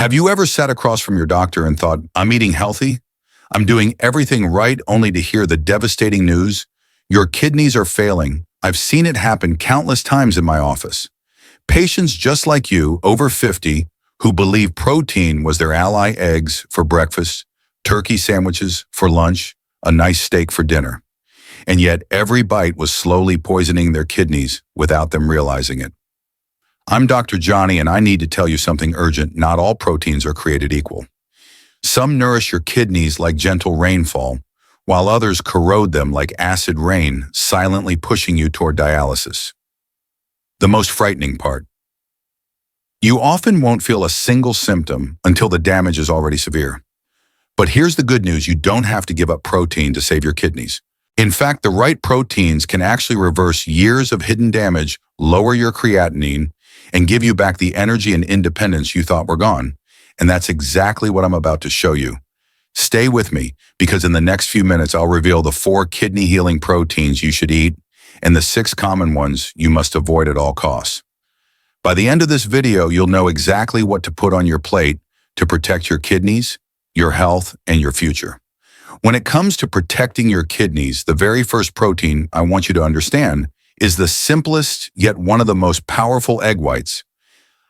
Have you ever sat across from your doctor and thought, I'm eating healthy? I'm doing everything right, only to hear the devastating news? Your kidneys are failing. I've seen it happen countless times in my office. Patients just like you, over 50, who believe protein was their ally: eggs for breakfast, turkey sandwiches for lunch, a nice steak for dinner. And yet every bite was slowly poisoning their kidneys without them realizing it. I'm Dr. Johnny, and I need to tell you something urgent. Not all proteins are created equal. Some nourish your kidneys like gentle rainfall, while others corrode them like acid rain, silently pushing you toward dialysis. The most frightening part. You often won't feel a single symptom until the damage is already severe. But here's the good news: you don't have to give up protein to save your kidneys. In fact, the right proteins can actually reverse years of hidden damage, lower your creatinine, and give you back the energy and independence you thought were gone. And that's exactly what I'm about to show you. Stay with me, because in the next few minutes, I'll reveal the 4 kidney-healing proteins you should eat and the 6 common ones you must avoid at all costs. By the end of this video, you'll know exactly what to put on your plate to protect your kidneys, your health, and your future. When it comes to protecting your kidneys, the very first protein I want you to understand is the simplest yet one of the most powerful: egg whites.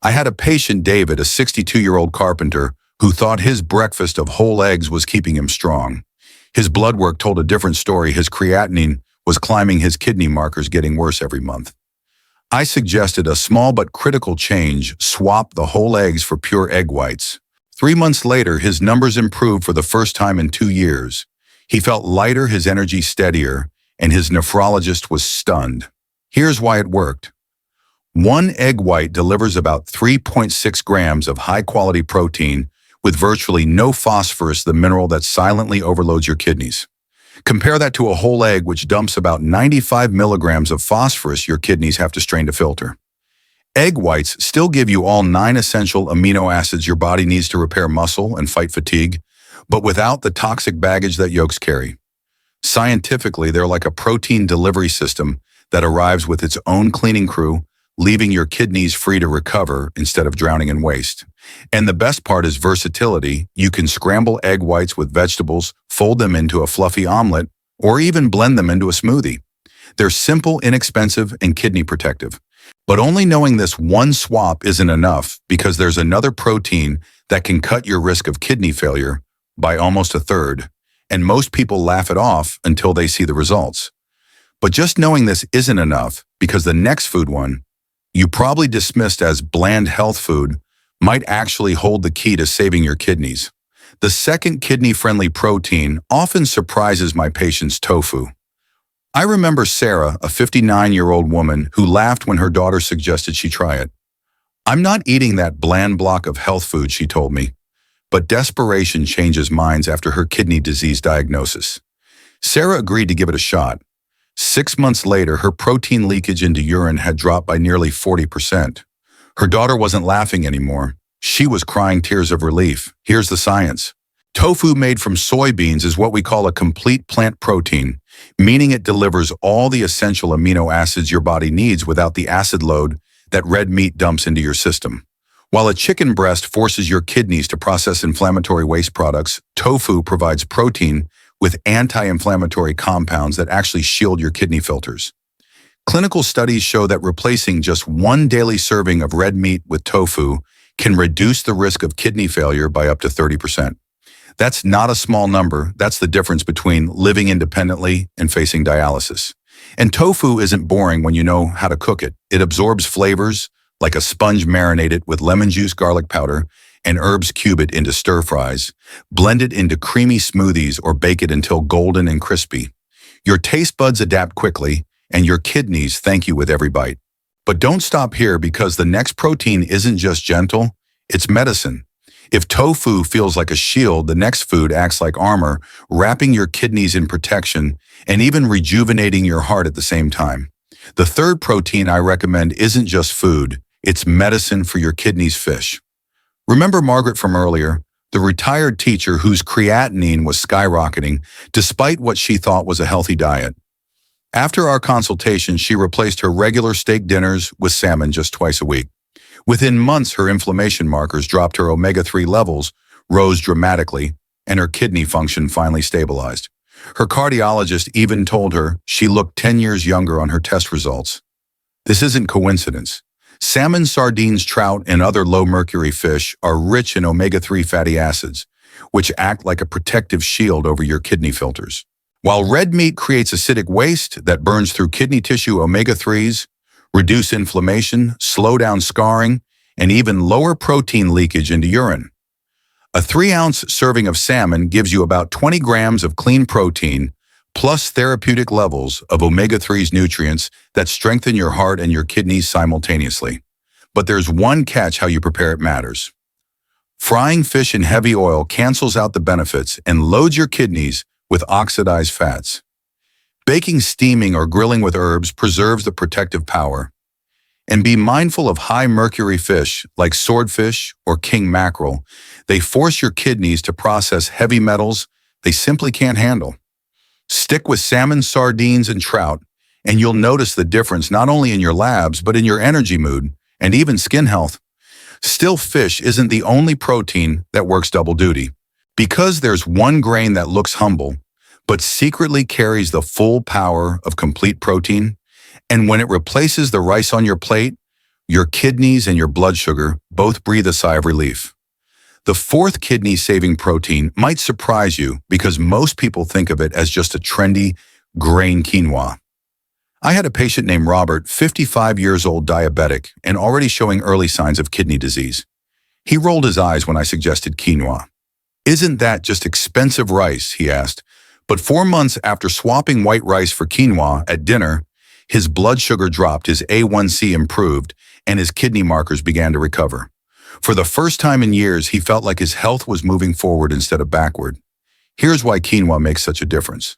I had a patient, David, a 62-year-old carpenter, who thought his breakfast of whole eggs was keeping him strong. His blood work told a different story. His creatinine was climbing, his kidney markers getting worse every month. I suggested a small but critical change: swap the whole eggs for pure egg whites. 3 months later, his numbers improved for the first time in 2 years. He felt lighter, his energy steadier, and his nephrologist was stunned. Here's why it worked. 1 egg white delivers about 3.6 grams of high-quality protein with virtually no phosphorus, the mineral that silently overloads your kidneys. Compare that to a whole egg, which dumps about 95 milligrams of phosphorus your kidneys have to strain to filter. Egg whites still give you all 9 essential amino acids your body needs to repair muscle and fight fatigue, but without the toxic baggage that yolks carry. Scientifically, they're like a protein delivery system that arrives with its own cleaning crew, leaving your kidneys free to recover instead of drowning in waste. And the best part is versatility. You can scramble egg whites with vegetables, fold them into a fluffy omelet, or even blend them into a smoothie. They're simple, inexpensive, and kidney protective. But only knowing this one swap isn't enough, because there's another protein that can cut your risk of kidney failure by almost a third, and most people laugh it off until they see the results. But just knowing this isn't enough, because the next food one, you probably dismissed as bland health food, might actually hold the key to saving your kidneys. The second kidney-friendly protein often surprises my patients: tofu. I remember Sarah, a 59-year-old woman, who laughed when her daughter suggested she try it. I'm not eating that bland block of health food, she told me. But desperation changes minds after her kidney disease diagnosis. Sarah agreed to give it a shot. 6 months later, her protein leakage into urine had dropped by nearly 40%. Her daughter wasn't laughing anymore. She was crying tears of relief. Here's the science. Tofu, made from soybeans, is what we call a complete plant protein, meaning it delivers all the essential amino acids your body needs without the acid load that red meat dumps into your system. While a chicken breast forces your kidneys to process inflammatory waste products, tofu provides protein with anti-inflammatory compounds that actually shield your kidney filters. Clinical studies show that replacing just 1 daily serving of red meat with tofu can reduce the risk of kidney failure by up to 30%. That's not a small number. That's the difference between living independently and facing dialysis. And tofu isn't boring when you know how to cook it. It absorbs flavors like a sponge. Marinate it with lemon juice, garlic powder, and herbs. Cube it into stir fries. Blend it into creamy smoothies or bake it until golden and crispy. Your taste buds adapt quickly, and your kidneys thank you with every bite. But don't stop here, because the next protein isn't just gentle, it's medicine. If tofu feels like a shield, the next food acts like armor, wrapping your kidneys in protection and even rejuvenating your heart at the same time. The third protein I recommend isn't just food, it's medicine for your kidneys: fish. Remember Margaret from earlier, the retired teacher whose creatinine was skyrocketing despite what she thought was a healthy diet? After our consultation, she replaced her regular steak dinners with salmon just twice a week. Within months, her inflammation markers dropped, her omega-3 levels rose dramatically, and her kidney function finally stabilized. Her cardiologist even told her she looked 10 years younger on her test results. This isn't coincidence. Salmon, sardines, trout, and other low-mercury fish are rich in omega-3 fatty acids, which act like a protective shield over your kidney filters. While red meat creates acidic waste that burns through kidney tissue, omega-3s reduce inflammation, slow down scarring, and even lower protein leakage into urine. A 3-ounce serving of salmon gives you about 20 grams of clean protein, plus therapeutic levels of omega-3's nutrients that strengthen your heart and your kidneys simultaneously. But there's one catch: how you prepare it matters. Frying fish in heavy oil cancels out the benefits and loads your kidneys with oxidized fats. Baking, steaming, or grilling with herbs preserves the protective power. And be mindful of high-mercury fish like swordfish or king mackerel. They force your kidneys to process heavy metals they simply can't handle. Stick with salmon, sardines, and trout, and you'll notice the difference not only in your labs, but in your energy, mood, and even skin health. Still, fish isn't the only protein that works double duty. Because there's one grain that looks humble, but secretly carries the full power of complete protein, and when it replaces the rice on your plate, your kidneys and your blood sugar both breathe a sigh of relief. The fourth kidney-saving protein might surprise you because most people think of it as just a trendy grain, quinoa. I had a patient named Robert, 55 years old, diabetic, and already showing early signs of kidney disease. He rolled his eyes when I suggested quinoa. "Isn't that just expensive rice?" he asked. But 4 months after swapping white rice for quinoa at dinner, his blood sugar dropped, his A1C improved, and his kidney markers began to recover. For the first time in years, he felt like his health was moving forward instead of backward. Here's why quinoa makes such a difference.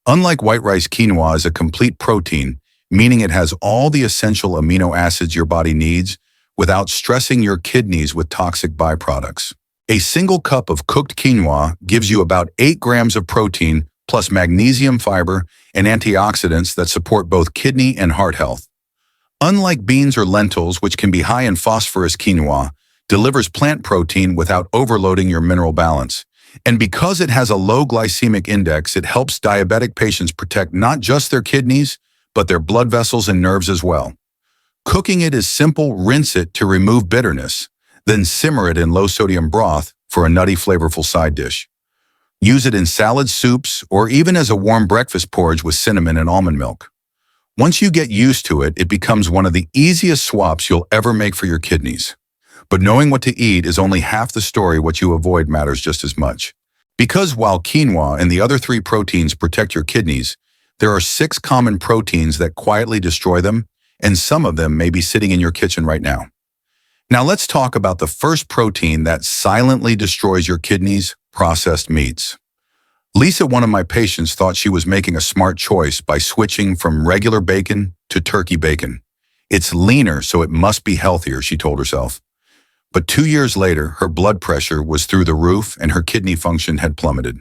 Unlike white rice, quinoa is a complete protein, meaning it has all the essential amino acids your body needs without stressing your kidneys with toxic byproducts. A single cup of cooked quinoa gives you about 8 grams of protein, plus magnesium, fiber, and antioxidants that support both kidney and heart health. Unlike beans or lentils, which can be high in phosphorus, quinoa delivers plant protein without overloading your mineral balance. And because it has a low glycemic index, it helps diabetic patients protect not just their kidneys, but their blood vessels and nerves as well. Cooking it is simple: rinse it to remove bitterness, then simmer it in low-sodium broth for a nutty, flavorful side dish. Use it in salads, soups, or even as a warm breakfast porridge with cinnamon and almond milk. Once you get used to it, it becomes one of the easiest swaps you'll ever make for your kidneys. But knowing what to eat is only half the story. What you avoid matters just as much. Because while quinoa and the other 3 proteins protect your kidneys, there are 6 common proteins that quietly destroy them, and some of them may be sitting in your kitchen right now. Now let's talk about the first protein that silently destroys your kidneys: processed meats. Lisa, one of my patients, thought she was making a smart choice by switching from regular bacon to turkey bacon. "It's leaner, so it must be healthier," she told herself. But 2 years later, her blood pressure was through the roof and her kidney function had plummeted.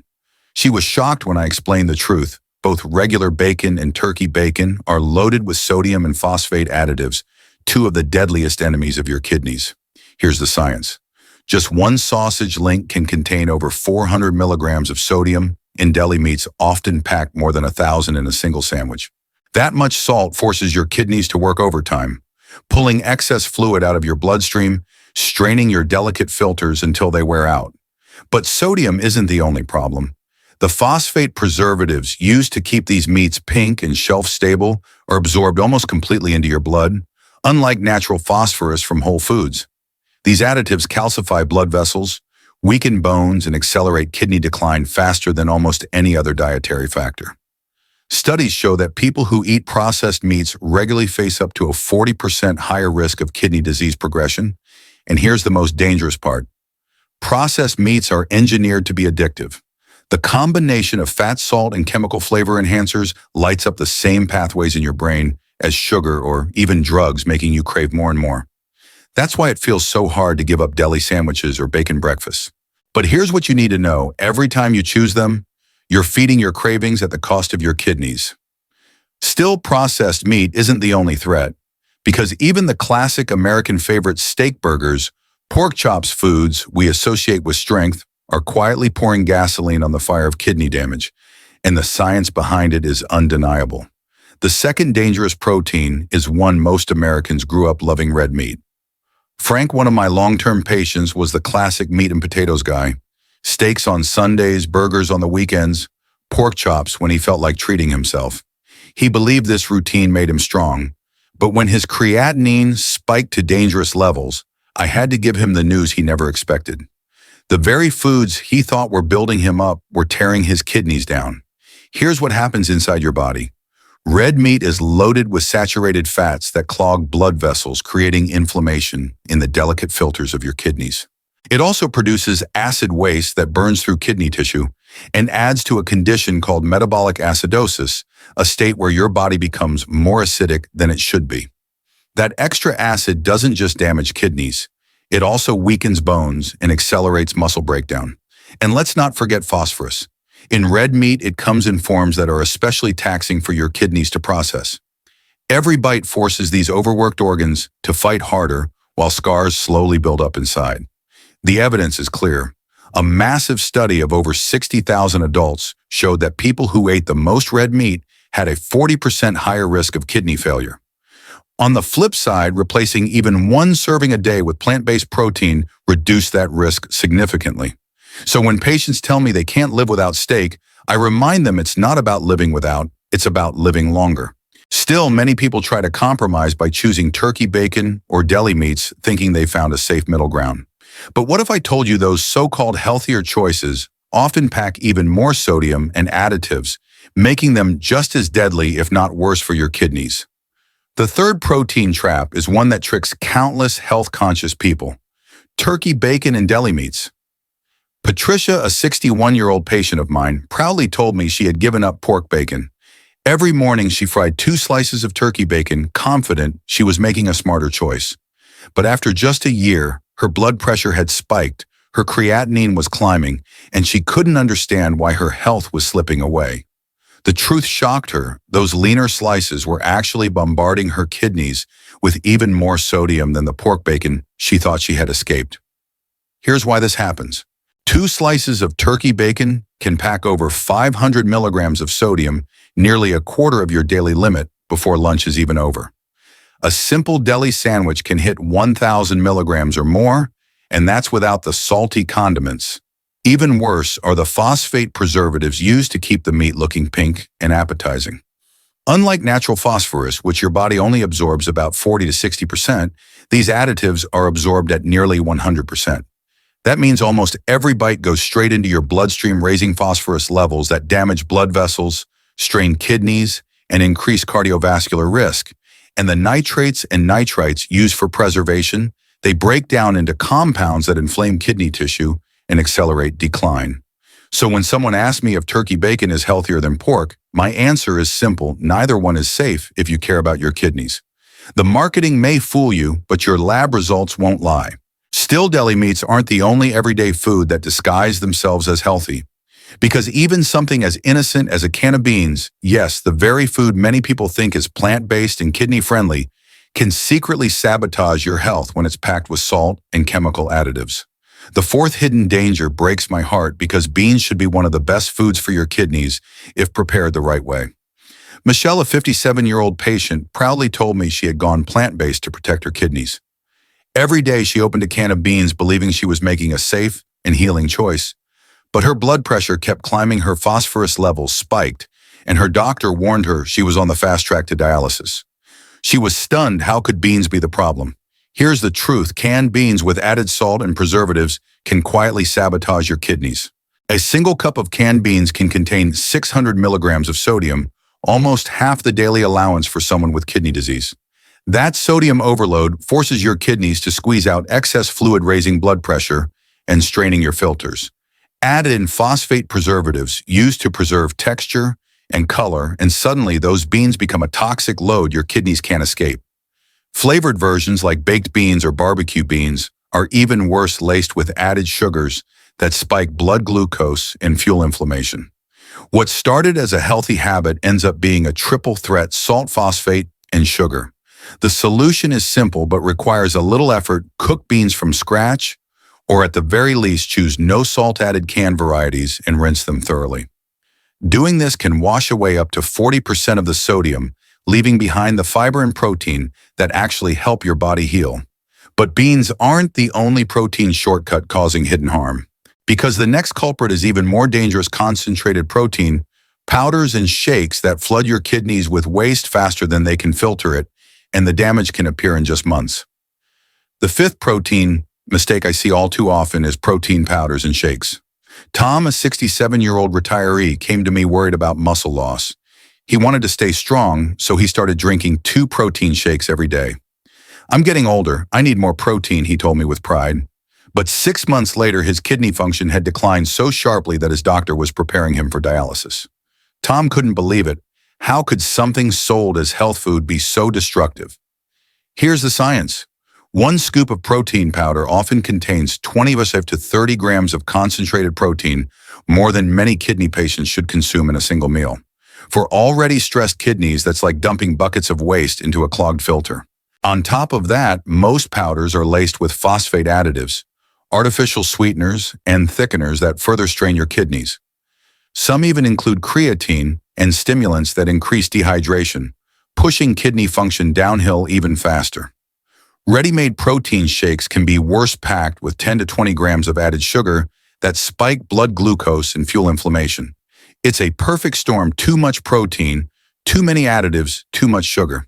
She was shocked when I explained the truth. Both regular bacon and turkey bacon are loaded with sodium and phosphate additives, 2 of the deadliest enemies of your kidneys. Here's the science. Just one sausage link can contain over 400 milligrams of sodium. In deli meats, often packed more than 1,000 in a single sandwich. That much salt forces your kidneys to work overtime, pulling excess fluid out of your bloodstream, straining your delicate filters until they wear out. But sodium isn't the only problem. The phosphate preservatives used to keep these meats pink and shelf-stable are absorbed almost completely into your blood, unlike natural phosphorus from whole foods. These additives calcify blood vessels, weaken bones, and accelerate kidney decline faster than almost any other dietary factor. Studies show that people who eat processed meats regularly face up to a 40% higher risk of kidney disease progression. And here's the most dangerous part. Processed meats are engineered to be addictive. The combination of fat, salt, and chemical flavor enhancers lights up the same pathways in your brain as sugar or even drugs, making you crave more and more. That's why it feels so hard to give up deli sandwiches or bacon breakfasts. But here's what you need to know. Every time you choose them, you're feeding your cravings at the cost of your kidneys. Still, processed meat isn't the only threat. Because even the classic American favorite steak burgers, pork chops foods we associate with strength, are quietly pouring gasoline on the fire of kidney damage, and the science behind it is undeniable. The second dangerous protein is one most Americans grew up loving: red meat. Frank, one of my long-term patients, was the classic meat and potatoes guy. Steaks on Sundays, burgers on the weekends, pork chops when he felt like treating himself. He believed this routine made him strong, but when his creatinine spiked to dangerous levels, I had to give him the news he never expected. The very foods he thought were building him up were tearing his kidneys down. Here's what happens inside your body. Red meat is loaded with saturated fats that clog blood vessels, creating inflammation in the delicate filters of your kidneys. It also produces acid waste that burns through kidney tissue and adds to a condition called metabolic acidosis, a state where your body becomes more acidic than it should be. That extra acid doesn't just damage kidneys, it also weakens bones and accelerates muscle breakdown. And let's not forget phosphorus. In red meat, it comes in forms that are especially taxing for your kidneys to process. Every bite forces these overworked organs to fight harder while scars slowly build up inside. The evidence is clear. A massive study of over 60,000 adults showed that people who ate the most red meat had a 40% higher risk of kidney failure. On the flip side, replacing even one serving a day with plant-based protein reduced that risk significantly. So when patients tell me they can't live without steak, I remind them it's not about living without, it's about living longer. Still, many people try to compromise by choosing turkey bacon or deli meats, thinking they found a safe middle ground. But what if I told you those so-called healthier choices often pack even more sodium and additives, making them just as deadly, if not worse, for your kidneys? The third protein trap is one that tricks countless health-conscious people: turkey bacon and deli meats. Patricia, a 61-year-old patient of mine, proudly told me she had given up pork bacon. Every morning she fried 2 slices of turkey bacon, confident she was making a smarter choice. But after just a year, her blood pressure had spiked, her creatinine was climbing, and she couldn't understand why her health was slipping away. The truth shocked her. Those leaner slices were actually bombarding her kidneys with even more sodium than the pork bacon she thought she had escaped. Here's why this happens. 2 slices of turkey bacon can pack over 500 milligrams of sodium, nearly a quarter of your daily limit, before lunch is even over. A simple deli sandwich can hit 1,000 milligrams or more, and that's without the salty condiments. Even worse are the phosphate preservatives used to keep the meat looking pink and appetizing. Unlike natural phosphorus, which your body only absorbs about 40 to 60%, these additives are absorbed at nearly 100%. That means almost every bite goes straight into your bloodstream, raising phosphorus levels that damage blood vessels, strain kidneys, and increase cardiovascular risk. And the nitrates and nitrites used for preservation, they break down into compounds that inflame kidney tissue and accelerate decline. So when someone asks me if turkey bacon is healthier than pork, my answer is simple: neither one is safe if you care about your kidneys. The marketing may fool you, but your lab results won't lie. Still, deli meats aren't the only everyday food that disguise themselves as healthy. Because even something as innocent as a can of beans, yes, the very food many people think is plant-based and kidney-friendly, can secretly sabotage your health when it's packed with salt and chemical additives. The fourth hidden danger breaks my heart because beans should be one of the best foods for your kidneys if prepared the right way. Michelle, a 57-year-old patient, proudly told me she had gone plant-based to protect her kidneys. Every day she opened a can of beans believing she was making a safe and healing choice. But her blood pressure kept climbing, her phosphorus levels spiked, and her doctor warned her she was on the fast track to dialysis. She was stunned. How could beans be the problem? Here's the truth: canned beans with added salt and preservatives can quietly sabotage your kidneys. A single cup of canned beans can contain 600 milligrams of sodium, almost half the daily allowance for someone with kidney disease. That sodium overload forces your kidneys to squeeze out excess fluid, raising blood pressure and straining your filters. Add in phosphate preservatives used to preserve texture and color, and suddenly those beans become a toxic load your kidneys can't escape. Flavored versions like baked beans or barbecue beans are even worse, laced with added sugars that spike blood glucose and fuel inflammation. What started as a healthy habit ends up being a triple threat: salt, phosphate, and sugar. The solution is simple but requires a little effort. Cook beans from scratch, or at the very least choose no salt-added canned varieties and rinse them thoroughly. Doing this can wash away up to 40% of the sodium, leaving behind the fiber and protein that actually help your body heal. But beans aren't the only protein shortcut causing hidden harm. Because the next culprit is even more dangerous: concentrated protein, powders and shakes that flood your kidneys with waste faster than they can filter it, and the damage can appear in just months. The fifth protein mistake I see all too often is protein powders and shakes. Tom, a 67-year-old retiree, came to me worried about muscle loss. He wanted to stay strong, so he started drinking 2 protein shakes every day. "I'm getting older. I need more protein," he told me with pride. But 6 months later, his kidney function had declined so sharply that his doctor was preparing him for dialysis. Tom couldn't believe it. How could something sold as health food be so destructive? Here's the science. 1 scoop of protein powder often contains 25 to 30 grams of concentrated protein, more than many kidney patients should consume in a single meal. For already stressed kidneys, that's like dumping buckets of waste into a clogged filter. On top of that, most powders are laced with phosphate additives, artificial sweeteners, and thickeners that further strain your kidneys. Some even include creatine and stimulants that increase dehydration, pushing kidney function downhill even faster. Ready-made protein shakes can be worse, packed with 10 to 20 grams of added sugar that spike blood glucose and fuel inflammation. It's a perfect storm: too much protein, too many additives, too much sugar.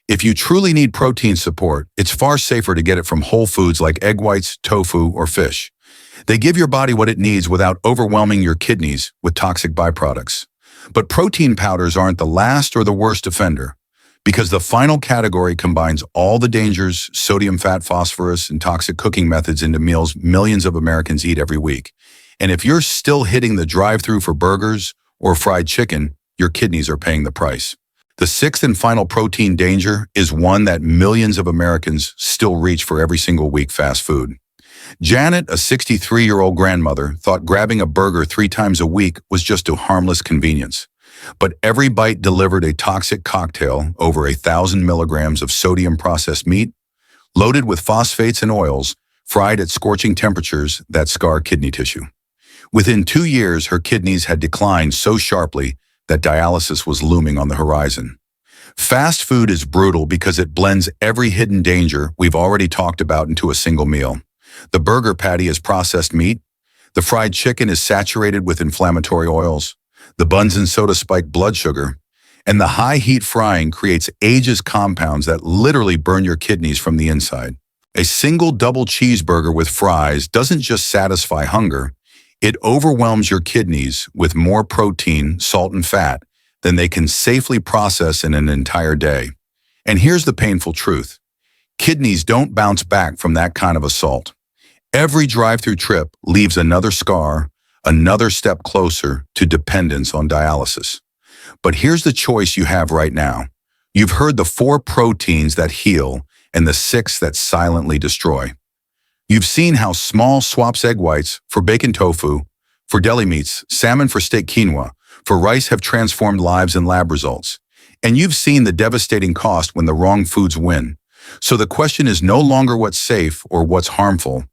If you truly need protein support, it's far safer to get it from whole foods like egg whites, tofu, or fish. They give your body what it needs without overwhelming your kidneys with toxic byproducts. But protein powders aren't the last or the worst offender, because the final category combines all the dangers: sodium, fat, phosphorus, and toxic cooking methods into meals millions of Americans eat every week. And if you're still hitting the drive-thru for burgers or fried chicken, your kidneys are paying the price. The sixth and final protein danger is one that millions of Americans still reach for every single week: fast food. Janet, a 63-year-old grandmother, thought grabbing a burger 3 times a week was just a harmless convenience. But every bite delivered a toxic cocktail: over 1,000 milligrams of sodium processed meat, loaded with phosphates and oils, fried at scorching temperatures that scar kidney tissue. Within 2 years, her kidneys had declined so sharply that dialysis was looming on the horizon. Fast food is brutal because it blends every hidden danger we've already talked about into a single meal. The burger patty is processed meat. The fried chicken is saturated with inflammatory oils. The buns and soda spike blood sugar. And the high-heat frying creates ageist compounds that literally burn your kidneys from the inside. A single double cheeseburger with fries doesn't just satisfy hunger. It overwhelms your kidneys with more protein, salt, and fat than they can safely process in an entire day. And here's the painful truth: kidneys don't bounce back from that kind of assault. Every drive-through trip leaves another scar, another step closer to dependence on dialysis. But here's the choice you have right now. You've heard the 4 proteins that heal and the 6 that silently destroy. You've seen how small swaps: egg whites for bacon tofu, for deli meats, salmon for steak quinoa, for rice, have transformed lives and lab results. And you've seen the devastating cost when the wrong foods win. So the question is no longer what's safe or what's harmful.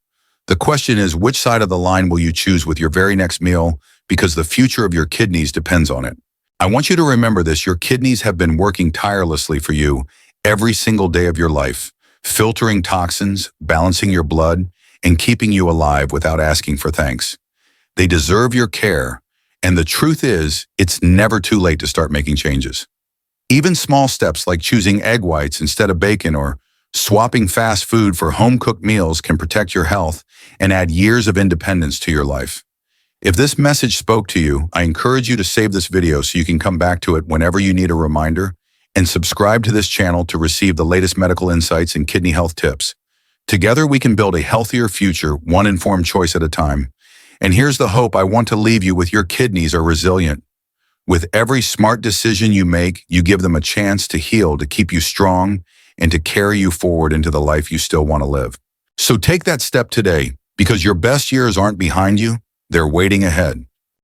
The question is, which side of the line will you choose with your very next meal, because the future of your kidneys depends on it. I want you to remember this: your kidneys have been working tirelessly for you every single day of your life, filtering toxins, balancing your blood, and keeping you alive without asking for thanks. They deserve your care, and the truth is, it's never too late to start making changes. Even small steps like choosing egg whites instead of bacon or swapping fast food for home-cooked meals can protect your health and add years of independence to your life. If this message spoke to you, I encourage you to save this video so you can come back to it whenever you need a reminder, and subscribe to this channel to receive the latest medical insights and kidney health tips. Together, we can build a healthier future, one informed choice at a time. And here's the hope I want to leave you with: your kidneys are resilient. With every smart decision you make, you give them a chance to heal, to keep you strong, and to carry you forward into the life you still want to live. So take that step today, because your best years aren't behind you, they're waiting ahead.